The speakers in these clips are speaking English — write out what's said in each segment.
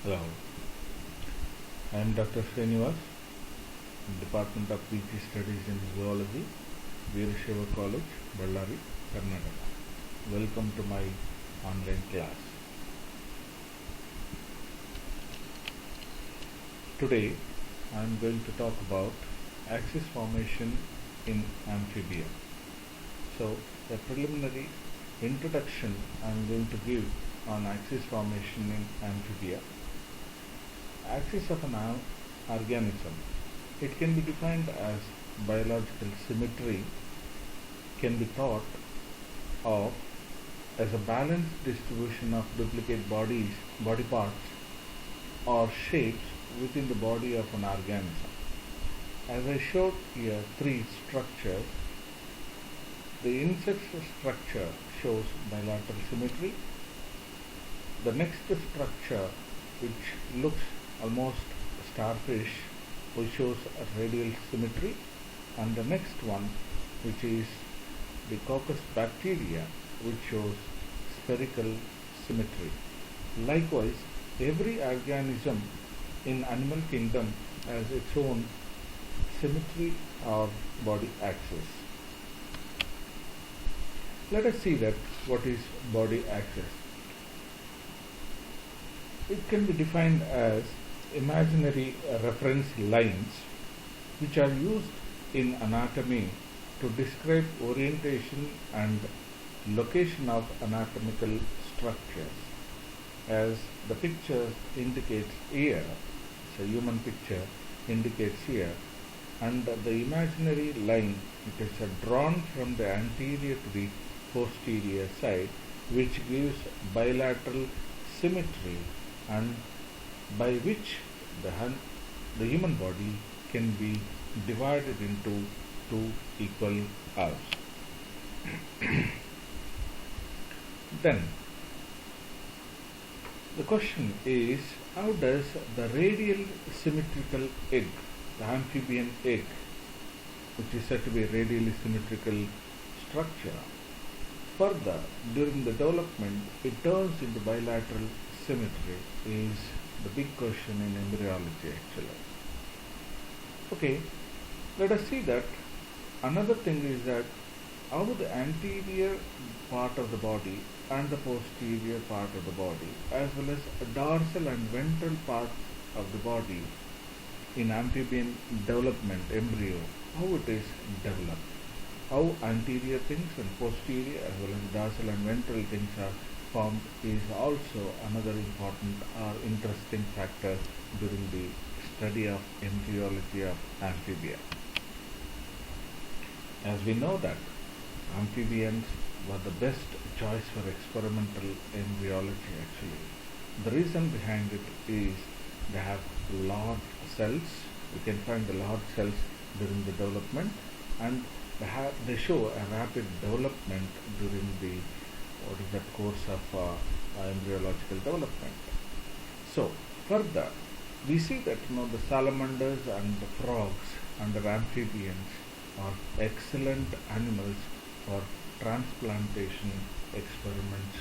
Hello, I am Dr. Srinivas, Department of PG Studies in Zoology, Veerashaiva College, Ballari, Karnataka. Welcome to my online class. Today I am going to talk about axis formation in amphibia. So, a preliminary introduction I am going to give on axis formation in amphibia. Axis of an organism. It can be defined as biological symmetry, can be thought of as a balanced distribution of duplicate body parts or shapes within the body of an organism. As I showed here three structures, the insect structure shows bilateral symmetry. The next structure, which looks almost starfish, which shows a radial symmetry, and the next one, which is the coccus bacteria, which shows spherical symmetry. Likewise, every organism in animal kingdom has its own symmetry or body axis. Let us see that what is body axis. It can be defined as imaginary reference lines which are used in anatomy to describe orientation and location of anatomical structures. As the picture indicates here, it's a human picture indicates here, and the imaginary line, it is drawn from the anterior to the posterior side, which gives bilateral symmetry and by which the human body can be divided into two equal halves. Then the question is, how does the radial symmetrical egg, the amphibian egg, which is said to be a radially symmetrical structure, further during the development it turns into bilateral symmetry, is the big question in embryology actually. Okay, let us see that. Another thing is that how the anterior part of the body and the posterior part of the body, as well as dorsal and ventral parts of the body in amphibian development embryo, how it is developed, how anterior things and posterior as well as dorsal and ventral things are formed is also another important or interesting factor during the study of embryology of amphibia. As we know that amphibians were the best choice for experimental embryology actually. The reason behind it is they have large cells. We can find the large cells during the development, and they show a rapid development during the course of embryological development. So further, we see that the salamanders and the frogs and the amphibians are excellent animals for transplantation experiments,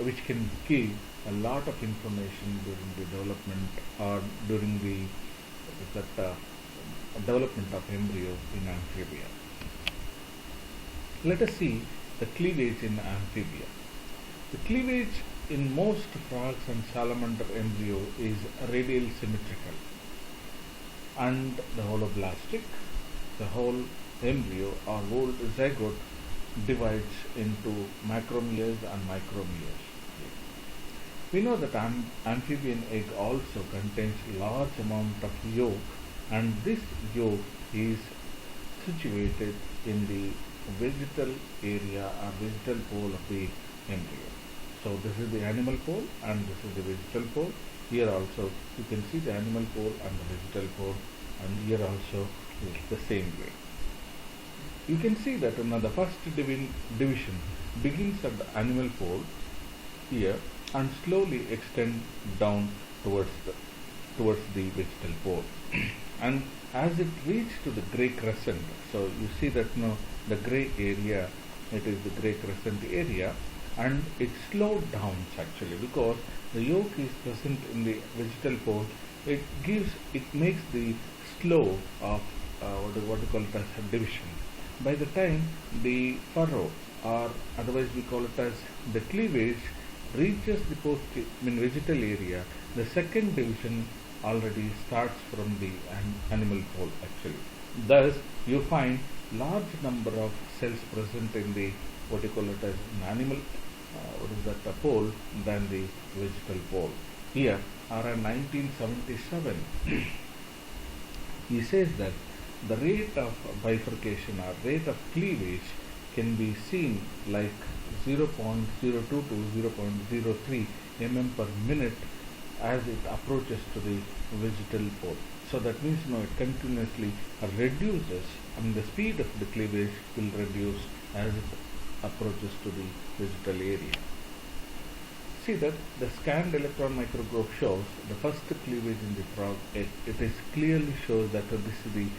which can give a lot of information during the development or during the development of embryo in amphibia. Let us see the cleavage in amphibia. The cleavage in most frogs and salamander embryo is radial symmetrical, and the holoblastic, the whole embryo or whole zygote, divides into macromeres and micromeres. We know that amphibian egg also contains large amount of yolk, and this yolk is situated in the vegetal area or vegetal pole of the embryo. So this is the animal pole and this is the vegetal pole. Here also you can see the animal pole and the vegetal pole, and here also is the same way. You can see that the first division begins at the animal pole here and slowly extend down towards the vegetal pole. And as it reaches to the grey crescent, so you see that the grey area, it is the grey crescent area, and it slowed down actually because the yolk is present in the vegetal pole. It makes the slow of what we call it as division. By the time the furrow, or otherwise we call it as the cleavage, reaches the vegetal area, the second division already starts from the animal pole actually. Thus, you find large number of cells present in the what you call it as an animal pole than the vegetal pole. Here, around 1977, he says that the rate of bifurcation or rate of cleavage can be seen like 0.02 to 0.03 mm per minute as it approaches to the vegetal pole. So that means it continuously reduces, the speed of the cleavage will reduce as it approaches to the vegetal area. See that the scanned electron microscope shows the first cleavage in the frog egg. It is clearly shows that this is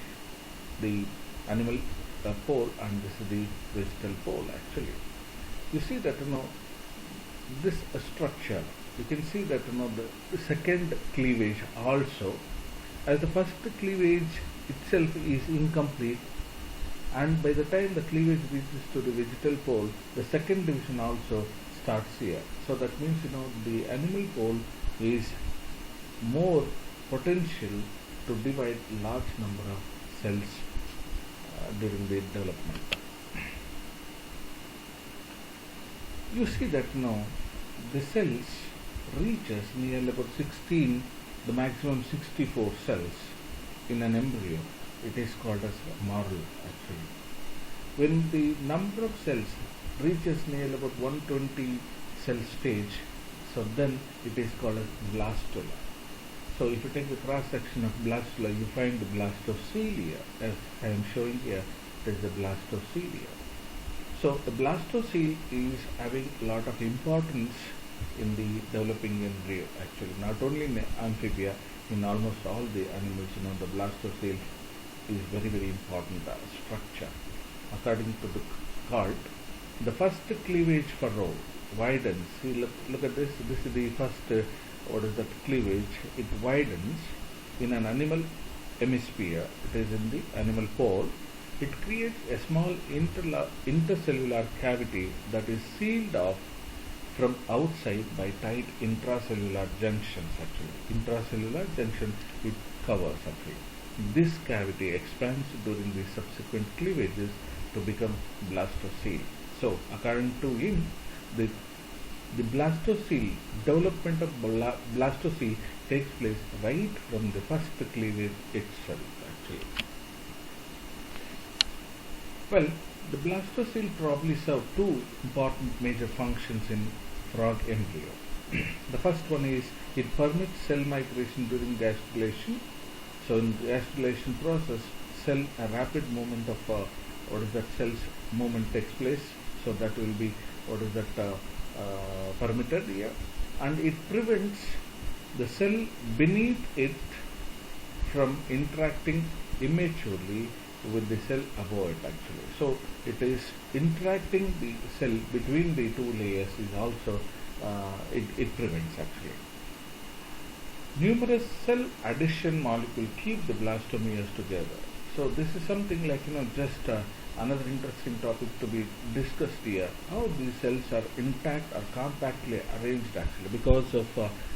the animal pole and this is the vegetal pole actually. You see that this structure, you can see that the second cleavage also, as the first cleavage itself is incomplete, and by the time the cleavage reaches to the vegetal pole, the second division also starts here. So that means the animal pole is more potential to divide large number of cells during the development. You see that the cells reaches nearly about 16, the maximum 64 cells in an embryo. It is called as morule actually. When the number of cells reaches nearly about 120 cell stage, so then it is called as blastula. So if you take the cross section of blastula, you find the blastocelia, as I am showing here. It is the blastocelia. So the blastocele is having a lot of importance in the developing embryo actually. Not only in amphibia, in almost all the animals, the blastocele is very, very important structure. According to the cult, the first cleavage furrow widens. See, look at this. This is the first, cleavage. It widens in an animal hemisphere. It is in the animal pole. It creates a small intercellular cavity that is sealed off from outside by tight intracellular junctions actually. Intracellular junction it covers actually. This cavity expands during the subsequent cleavages to become blastocele. So according to him, the blastocele, development of blastocele takes place right from the first cleavage itself actually. Well, the blastocele probably serve two important major functions in frog embryo. The first one is it permits cell migration during gastrulation. So in the gastrulation process, a rapid movement of cell's movement takes place. So that will be permitted here, and it prevents the cell beneath it from interacting immaturely with the cell above it actually. So it is interacting the cell between the two layers is also it prevents actually. Numerous cell addition molecules keep the blastomeres together. So this is something like just another interesting topic to be discussed here. How these cells are intact or compactly arranged actually because of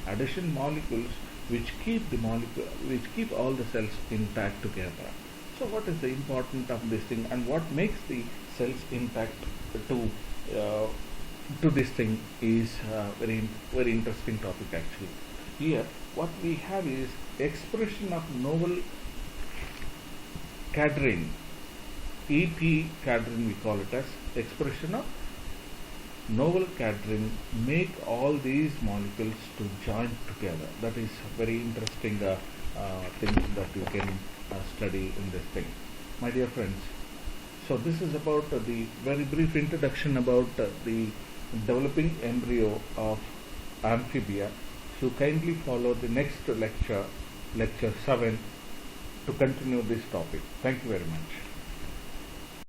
addition molecules which keep all the cells intact together. So what is the importance of this thing and what makes the cells intact to this thing is very, very interesting topic actually. Here what we have is expression of novel cadherin, EP cadherin we call it as expression of novel cadherin make all these molecules to join together. That is very interesting thing that you can study in this thing. My dear friends, so this is about the very brief introduction about the developing embryo of amphibia. So kindly follow the next lecture, lecture 7, to continue this topic. Thank you very much.